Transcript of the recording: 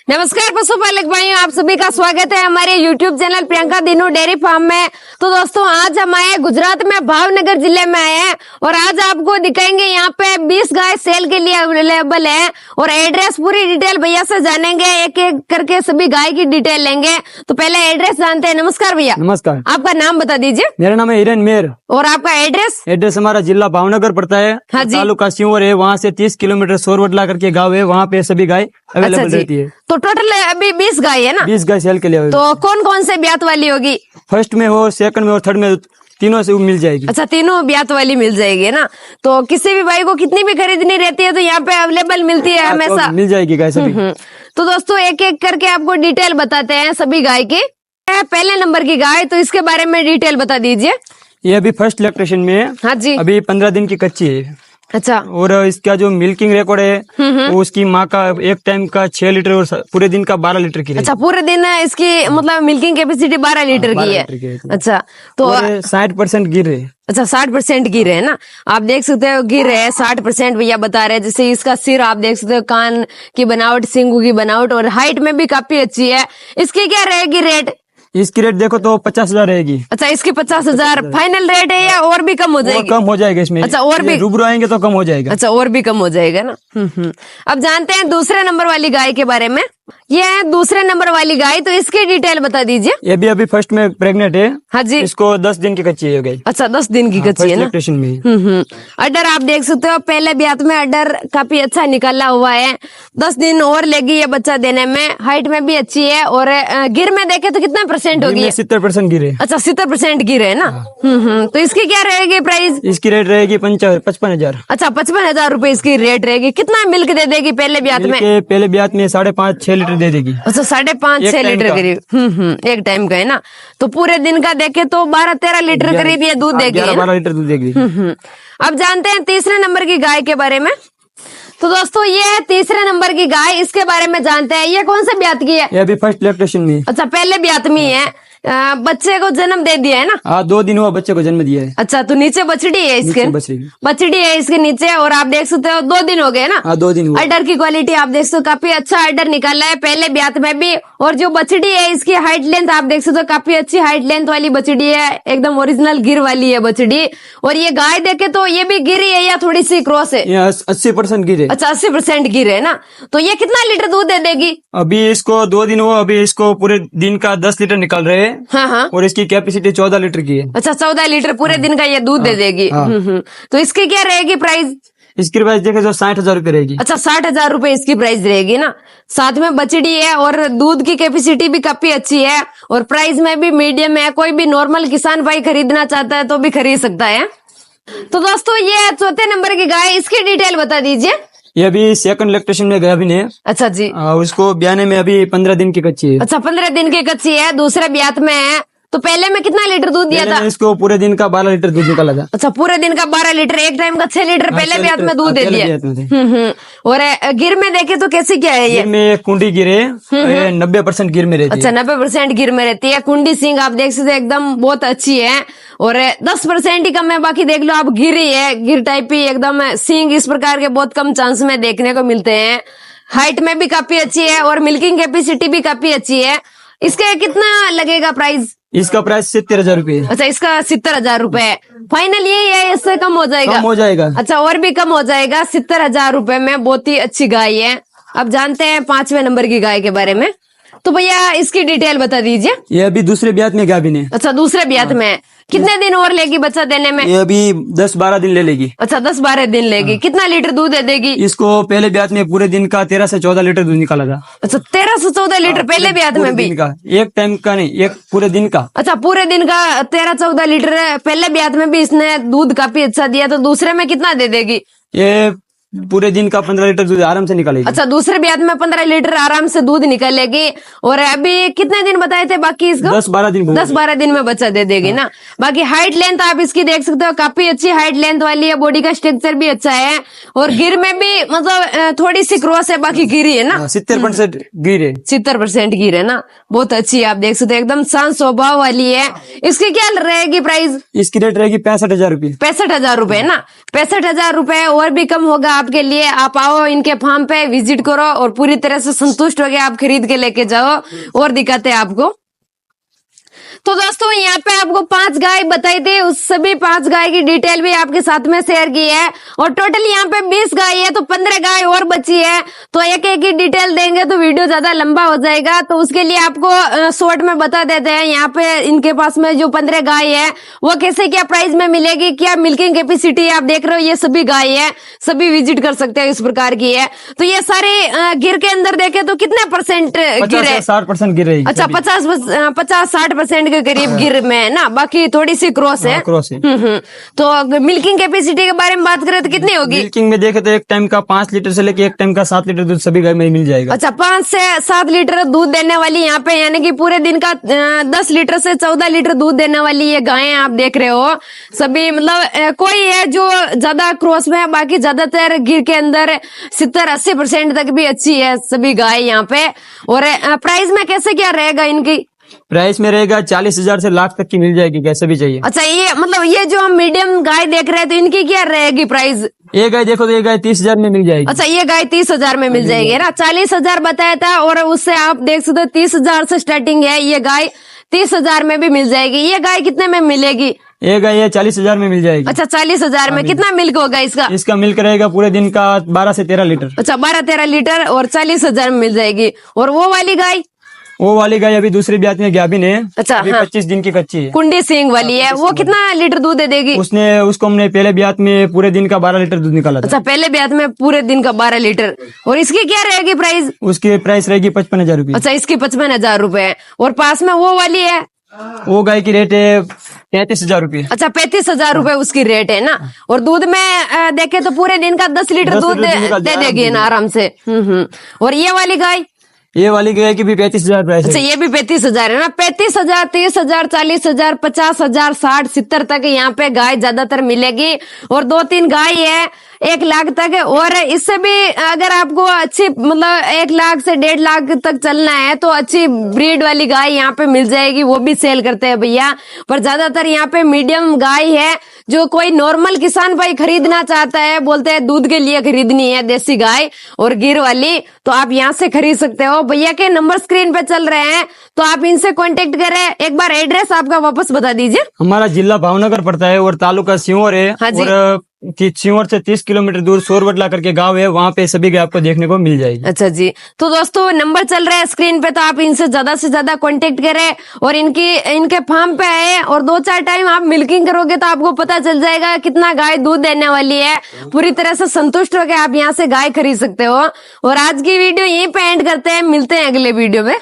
नमस्कार पशुपालक भाइयों, आप सभी का स्वागत है हमारे YouTube channel Priyanka Dinu dairy farm में। तो दोस्तों, आज हम आए गुजरात में भावनगर जिले में आए हैं और आज आपको दिखाएंगे यहाँ पे 20 गाय सेल के लिए अवेलेबल है और एड्रेस पूरी डिटेल भैया से जानेंगे, एक एक करके सभी गाय की डिटेल लेंगे। तो पहले एड्रेस जानते हैं। नमस्कार भैया। नमस्कार। आपका नाम बता दीजिए। मेरा नाम है हिरेन मेर और आपका एड्रेस? एड्रेस हमारा जिला भावनगर पड़ता है। हाँ जी। तालुका सीहोर है, वहाँ से 30 किलोमीटर सोरवटला करके गाँव है, वहाँ पे सभी गाय अवेलेबल रहती है। तो टोटल अभी 20 गाय है ना? 20 गाय सेल के लिए। तो कौन कौन से ब्यात वाली होगी? फर्स्ट में हो, सेकंड में हो, थर्ड में, तीनों से मिल जाएगी। अच्छा, तीनों ब्यात वाली मिल जाएगी ना? तो किसी भी भाई को कितनी भी खरीदनी रहती है तो यहाँ पे अवेलेबल मिलती है हमेशा? मिल जाएगी गाय सभी। तो दोस्तों, एक एक करके आपको डिटेल बताते हैं सभी गाय की। पहले नंबर की गाय, तो इसके बारे में डिटेल बता दीजिए। ये अभी फर्स्ट इलेक्ट्रेशन में है। हाँ जी। अभी 15 दिन की कच्ची है। अच्छा। और इसका जो मिल्किंग रिकॉर्ड है वो उसकी माँ का एक टाइम का 6 लीटर और पूरे दिन का 12 लीटर की। अच्छा, पूरे दिन इसकी मतलब मिल्किंग कैपेसिटी 12 लीटर की है। अच्छा, तो 60% गिर है। अच्छा, 60% गिर है ना? आप देख सकते हो गिर है 60% भैया बता रहे हैं। जैसे इसका सिर आप देख सकते हो, कान की बनावट, सींगू की बनावट और हाइट में भी काफी अच्छी है। इसकी क्या रहेगी रेट? इसकी रेट देखो तो 50,000 रहेगी। अच्छा, इसकी 50,000 फाइनल रेट है या और भी कम हो जाएगी? कम हो जाएगा इसमें। अच्छा, और भी रूबरू आएंगे तो कम हो जाएगा। अच्छा, और भी कम हो जाएगा ना। अब जानते हैं दूसरे नंबर वाली गाय के बारे में। ये है दूसरे नंबर वाली गाय, तो इसकी डिटेल बता दीजिए। ये भी अभी फर्स्ट में प्रेग्नेंट है। हाँ जी। इसको 10 दिन की कच्ची है गाय। अच्छा, 10 दिन की कच्ची है ना? में अडर आप देख सकते हो, पहले ब्यात में अडर काफी अच्छा निकला हुआ है। 10 दिन और लेगी ये बच्चा देने में। हाइट में भी अच्छी है और गिर में देखे तो कितना परसेंट होगी? 70% गिरे। अच्छा, 70% गिरे है ना? तो इसकी क्या रहेगी प्राइस? इसकी रेट रहेगी 55,000। अच्छा, 55,000 रुपए इसकी रेट रहेगी। कितना मिल्क दे देगी पहले ब्यात में? पहले ब्यात में 5.5-6 लीटर दे देगी। अच्छा, 5.5-6 लीटर करीब। एक टाइम का है ना? तो पूरे दिन का देखे तो 12-13 लीटर करीब ये दूध देगी। 12 लीटर दूध देगी। अब जानते हैं तीसरे नंबर की गाय के बारे में। तो दोस्तों, ये है तीसरे नंबर की गाय, इसके बारे में जानते हैं। ये कौन से ब्यात की है? ये अभी फर्स्ट इलेक्ट्रेशन में। अच्छा, पहले ब्यात में है। बच्चे को जन्म दे दिया है ना? हाँ, 2 दिन हुआ बच्चे को जन्म दिया है। अच्छा, तो नीचे बछड़ी है इसके? बछड़ी है इसके नीचे और आप देख सकते हो 2 दिन हो गए ना? हाँ, 2 दिन हुआ। अडर की क्वालिटी आप देख सकते हो, काफी अच्छा अडर निकाला है पहले ब्यात में भी। और जो बछड़ी है इसकी हाइट लेंथ आप देख सकते हो, काफी अच्छी हाइट लेंथ वाली बछड़ी है, एकदम ओरिजिनल गिर वाली है बछड़ी। और ये गाय देखे तो ये भी गिरी है या थोड़ी सी क्रॉस है? 80% गिरे। अच्छा, 80% गिर है ना? तो ये कितना लीटर दूध दे देगी? अभी इसको 2 दिन हुआ, अभी इसको पूरे दिन का 10 लीटर निकल रहे हैं। हाँ। और इसकी कैपेसिटी 14 लीटर की है। अच्छा, 14 लीटर पूरे दिन का ये दूध दे देगी। तो इसकी क्या रहेगी प्राइस? इसकी प्राइस देखे तो 60,000 रुपए रहेगी। अच्छा, 60,000 रुपए इसकी प्राइस रहेगी ना? साथ में बछड़ी है और दूध की कैपेसिटी भी काफी अच्छी है और प्राइस में भी मीडियम है। कोई भी नॉर्मल किसान भाई खरीदना चाहता है तो भी खरीद सकता है। तो दोस्तों, ये चौथे नंबर की गाय, इसकी डिटेल बता दीजिए। ये अभी सेकंड इलेक्ट्रेशन में गया भी है। अच्छा जी। उसको ब्याने में अभी 15 दिन की कच्ची है। अच्छा, 15 दिन की कच्ची है, दूसरे ब्यात में है। तो पहले में कितना लीटर दूध दिया था? इसको पूरे दिन का 12 लीटर दूध निकाला था। अच्छा, पूरे दिन का 12 लीटर, एक टाइम का 6 लीटर पहले ब्यात में दूध दे दिया। और गिर में देखे तो कैसी क्या है ये? में कुंडी गिरे 90% गिर में रहती है। अच्छा, 90% गिर में रहती है। कुंडी सिंग आप देख सकते एकदम बहुत अच्छी है और 10% ही कम है, बाकी देख लो आप गिरी है, गिर टाइप ही एकदम। सिंग इस प्रकार के बहुत कम चांस में देखने को मिलते हैं। हाइट में भी काफी अच्छी है और मिल्किंग कैपेसिटी भी काफी अच्छी है। इसके कितना लगेगा प्राइस? इसका प्राइस 70,000 रुपए। अच्छा, इसका 70,000 रुपए फाइनल यही है, इससे कम हो जाएगा? कम हो जाएगा। अच्छा, और भी कम हो जाएगा। 70,000 रुपए में बहुत ही अच्छी गाय है। अब जानते हैं 5वें नंबर की गाय के बारे में। तो भैया इसकी डिटेल बता दीजिए। ये अभी दूसरे ब्यात में गाभिन है। अच्छा, दूसरे ब्यात में। कितने दिन और लेगी बच्चा देने में? ये अभी 10-12 दिन ले लेगी। अच्छा, 10-12 दिन लेगी। कितना लीटर दूध दे देगी? इसको पहले ब्यात में पूरे दिन का 13 से 14 लीटर दूध निकाला था। अच्छा, 13 से 14 लीटर पहले ब्यात में भी? एक टाइम का नहीं, एक पूरे दिन का। अच्छा, पूरे दिन का 13-14 लीटर पहले ब्यात में भी इसने दूध काफी अच्छा दिया। तो दूसरे में कितना दे देगी? ये पूरे दिन का 15 लीटर दूध आराम से निकालेगी। अच्छा, दूसरे ब्यात में 15 लीटर आराम से दूध निकलेगी। और अभी कितने दिन बताए थे बाकी इसको? 10-12 दिन। 10-12 दिन में बच्चा दे देगी ना? बाकी हाइट लेंथ आप इसकी देख सकते हो, काफी अच्छी हाइट लेंथ वाली है। बॉडी का स्ट्रक्चर भी अच्छा है और गिर में भी मतलब थोड़ी सी क्रॉस है, बाकी गिरी है ना? 70% गिर है। 70% गिर है ना? बहुत अच्छी है, आप देख सकते हो, एकदम शांत स्वभाव वाली है। इसकी क्या रहेगी प्राइस? इसकी रेट रहेगी 65,000 रुपए। 65,000 रुपए ना? 65,000 रुपए और भी कम होगा, आपके लिए। आप आओ इनके फार्म पे, विजिट करो और पूरी तरह से संतुष्ट हो गए आप खरीद के लेके जाओ। और दिखाते हैं आपको। तो दोस्तों यहाँ पे आपको 5 गाय बताई थी, उस सभी 5 गाय की डिटेल भी आपके साथ में शेयर की है। और टोटल यहाँ पे 20 गाय है, तो 15 गाय और बची है। तो एक एक की डिटेल देंगे तो वीडियो ज्यादा लंबा हो जाएगा, तो उसके लिए आपको शॉर्ट में बता देते हैं। यहाँ पे इनके पास में जो 15 गाय है वो कैसे क्या प्राइस में मिलेगी, क्या मिल्किंग कैपेसिटी आप देख रहे हो, ये सभी गाय है, सभी विजिट कर सकते हैं, इस प्रकार की है। तो ये सारे गिर के अंदर देखे तो कितने परसेंट गिर है? 60% गिर रही। अच्छा, 50-60% के करीब गिर में है ना, बाकी थोड़ी सी क्रॉस है। क्रॉस है। तो मिल्किंग कैपेसिटी के बारे में बात करें तो कितनी होगी? मिल्किंग में देखे तो एक टाइम का 5 लीटर से लेके एक टाइम का 7 लीटर दूध सभी गाय में मिल जाएगा। अच्छा, 5 से 7 लीटर दूध देने वाली यहाँ पे, यानी कि पूरे दिन का 10 लीटर से 14 लीटर दूध देने वाली ये गायें आप देख रहे हो सभी। मतलब कोई है जो ज्यादा क्रॉस में है, बाकी ज्यादातर गिर के अंदर 70-80% तक भी अच्छी है सभी गाय यहाँ पे। और प्राइस में कैसे क्या रहेगा इनकी? प्राइस में रहेगा 40,000 से लाख तक की मिल जाएगी, कैसे भी चाहिए। अच्छा, ये मतलब ये जो हम मीडियम गाय देख रहे हैं तो इनकी क्या रहेगी प्राइस? ये गाय देखो तो ये गाय 30,000 में मिल जाएगी। अच्छा, ये गाय 30,000 में मिल जाएगी ना, 40,000 बताया था और उससे आप देख सकते हो 30,000 से स्टार्टिंग है। ये गाय 30,000 में भी मिल जाएगी। ये गाय कितने में मिलेगी? ये गाय ये 40,000 में मिल जाएगी। अच्छा, 40,000 में। कितना मिल्क होगा इसका? इसका मिल्क रहेगा पूरे दिन का 12 से 13 लीटर। अच्छा, 12-13 लीटर और 40,000 में मिल जाएगी। और वो वाली गाय? वो वाली गाय अभी दूसरी ब्यात में गाभिन है। अच्छा, अभी हाँ। 25 दिन की कच्ची है। कुंडी सींग वाली है, वो कितना लीटर दूध दे देगी? उसको हमने पहले ब्यात में पूरे दिन का 12 लीटर दूध निकाला था। अच्छा, पहले ब्यात में पूरे दिन का 12 लीटर। और इसकी क्या रहेगी प्राइस? उसकी प्राइस रहेगी 55,000 रुपये। अच्छा, इसकी 55,000 रुपए। और पास में वो वाली है, वो गाय की रेट है 35,000 रुपये। अच्छा, 35,000 रुपए उसकी रेट है ना। और दूध में देखे तो पूरे दिन का 10 लीटर 10 दूध लीटर दूध निकल दे जाएगा देगी ना आराम से। और ये वाली गाय? ये वाली गाय की भी 35,000 प्राइस अच्छा, है। ये भी 35,000 है ना। 35,000, 30,000, 40,000, 50,000, 60, 70 तक यहाँ पे गाय ज्यादातर मिलेगी। और 2-3 गाय है 1 लाख तक। और इससे भी अगर आपको अच्छी मतलब 1 लाख से 1.5 लाख तक चलना है तो अच्छी ब्रीड वाली गाय यहाँ पे मिल जाएगी, वो भी सेल करते हैं भैया। पर ज्यादातर यहाँ पे मीडियम गाय है, जो कोई नॉर्मल किसान भाई खरीदना चाहता है, बोलते हैं दूध के लिए खरीदनी है देसी गाय और गिर वाली, तो आप यहाँ से खरीद सकते हो। भैया के नंबर स्क्रीन पे चल रहे हैं, तो आप इनसे कांटेक्ट करें। एक बार एड्रेस आपका वापस बता दीजिए। हमारा जिला भावनगर पड़ता है और तालुका सीहोर है। हाँ जी। और सीहोर से 30 किलोमीटर दूर सोरवटला करके गांव है, वहाँ पे सभी गाय आपको देखने को मिल जाएगी। अच्छा जी, तो दोस्तों नंबर चल रहा है स्क्रीन पे, तो आप इनसे ज्यादा से ज्यादा कांटेक्ट करें और इनके फार्म पे आए और 2-4 टाइम आप मिल्किंग करोगे तो आपको पता चल जाएगा कितना गाय दूध देने वाली है। पूरी तरह से संतुष्ट होकर आप यहाँ से गाय खरीद सकते हो। और आज की वीडियो यहीं पे एंड करते हैं, मिलते हैं अगले वीडियो में।